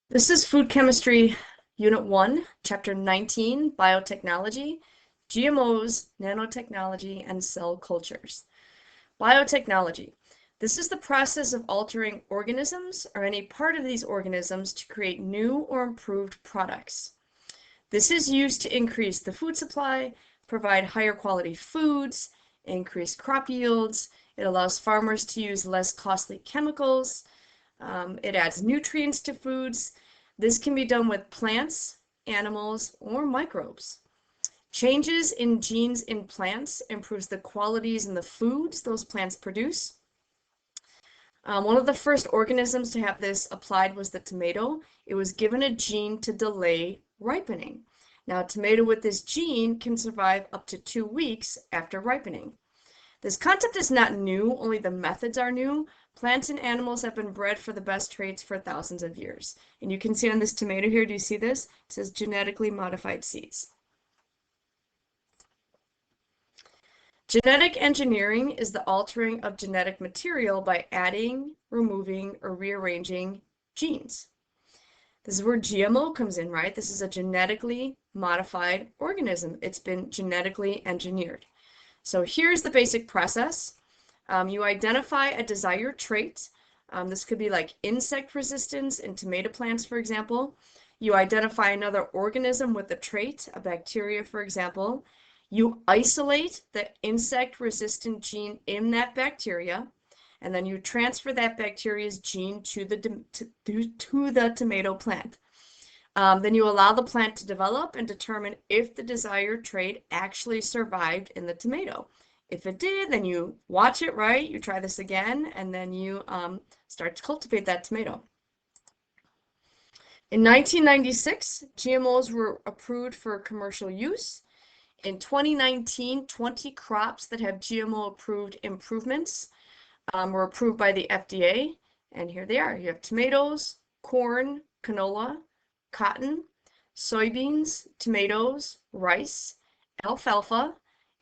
This is Food Chemistry Unit 1, Chapter 19, Biotechnology, GMOs, Nanotechnology, and Cell Cultures. Biotechnology. This is the process of altering organisms or any part of these organisms to create new or improved products. This is used to increase the food supply, provide higher quality foods, increase crop yields. It allows farmers to use less costly chemicals. It adds nutrients to foods. This can be done with plants, animals, or microbes. Changes in genes in plants improves the qualities in the foods those plants produce. One of the first organisms to have this applied was the tomato. It was given a gene to delay ripening. Now, a tomato with this gene can survive up to 2 weeks after ripening. This concept is not new, only the methods are new. Plants and animals have been bred for the best traits for thousands of years. And you can see on this tomato here, do you see this? It says genetically modified seeds. Genetic engineering is the altering of genetic material by adding, removing, or rearranging genes. This is where GMO comes in, right? This is a genetically modified organism. It's been genetically engineered. So here's the basic process. You identify a desired trait. This could be like insect resistance in tomato plants, for example. You identify another organism with the trait, a bacteria, for example. You isolate the insect-resistant gene in that bacteria, and then you transfer that bacteria's gene to the tomato plant. Then you allow the plant to develop and determine if the desired trait actually survived in the tomato. If it did, then you watch it, right? You try this again, and then you start to cultivate that tomato. In 1996, GMOs were approved for commercial use. In 2019, 20 crops that have GMO-approved improvements were approved by the FDA, and here they are. You have tomatoes, corn, canola, cotton, soybeans, tomatoes, rice, alfalfa,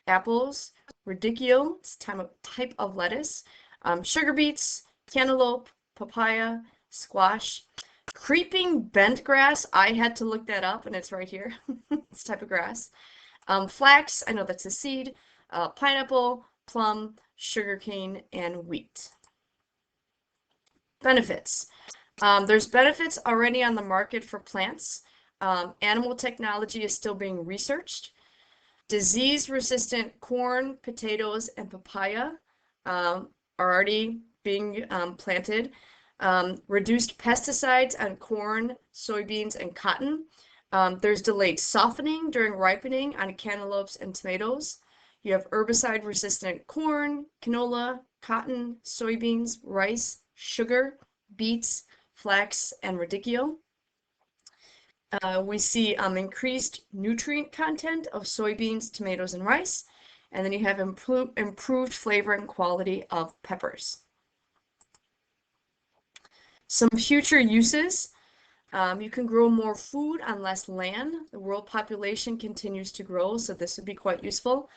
apples, radicchio, it's a type of lettuce, sugar beets, cantaloupe, papaya, squash, creeping bent grass. I had to look that up, and it's right here. It's a type of grass. Flax, I know that's a seed, pineapple, plum, sugarcane, and wheat. Benefits. There's benefits already on the market for plants. Animal technology is still being researched. Disease-resistant corn, potatoes, and papaya are already being planted. Reduced pesticides on corn, soybeans, and cotton. There's delayed softening during ripening on cantaloupes and tomatoes. You have herbicide-resistant corn, canola, cotton, soybeans, rice, sugar, beets, flax, and radicchio. We see increased nutrient content of soybeans, tomatoes, and rice. And then you have improved flavor and quality of peppers. Some future uses. You can grow more food on less land. The world population continues to grow, so this would be quite useful.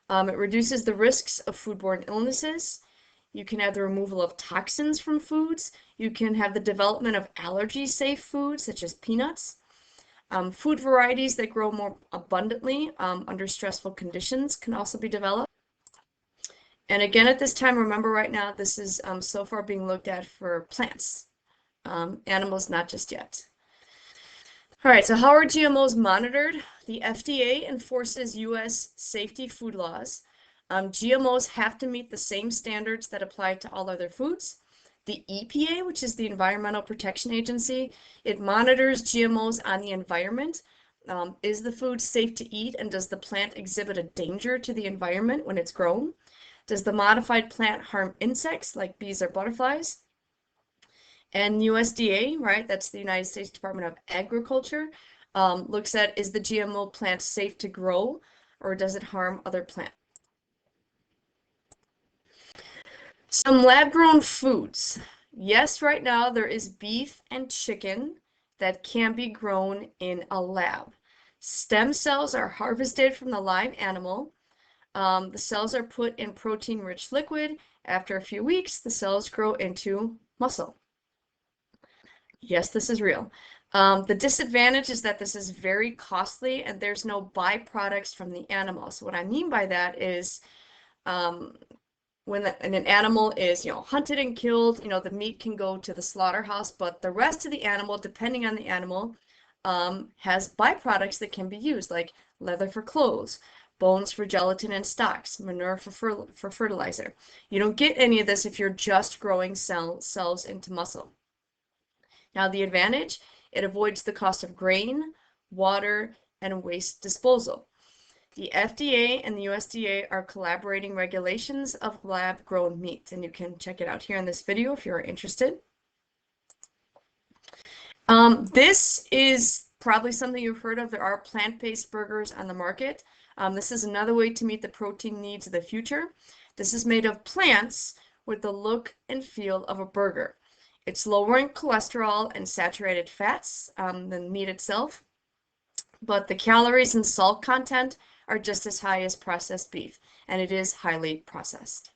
It reduces the risks of foodborne illnesses. You can have the removal of toxins from foods. You can have the development of allergy-safe foods, such as peanuts. Food varieties that grow more abundantly under stressful conditions can also be developed. And again, at this time, remember right now, this is so far being looked at for plants. Animals, not just yet. All right, so how are GMOs monitored? The FDA enforces U.S. safety food laws. GMOs have to meet the same standards that apply to all other foods. The EPA, which is the Environmental Protection Agency, it monitors GMOs on the environment. Is the food safe to eat, and does the plant exhibit a danger to the environment when it's grown? Does the modified plant harm insects like bees or butterflies? And USDA, right, that's the United States Department of Agriculture, looks at, is the GMO plant safe to grow, or does it harm other plants? Some lab-grown foods. Yes, right now there is beef and chicken that can be grown in a lab. Stem cells are harvested from the live animal. The cells are put in protein-rich liquid. After a few weeks, the cells grow into muscle. Yes, this is real. The disadvantage is that this is very costly and there's no byproducts from the animal. So what I mean by that is um, when an animal is, hunted and killed, the meat can go to the slaughterhouse, but the rest of the animal, depending on the animal, has byproducts that can be used, like leather for clothes, bones for gelatin and stocks, manure for fertilizer. You don't get any of this if you're just growing cells into muscle. Now, the advantage, it avoids the cost of grain, water, and waste disposal. The FDA and the USDA are collaborating regulations of lab-grown meat, and you can check it out here in this video if you're interested. This is probably something you've heard of. There are plant-based burgers on the market. This is another way to meet the protein needs of the future. This is made of plants with the look and feel of a burger. It's lower in cholesterol and saturated fats than meat itself, but the calories and salt content are just as high as processed beef, and it is highly processed.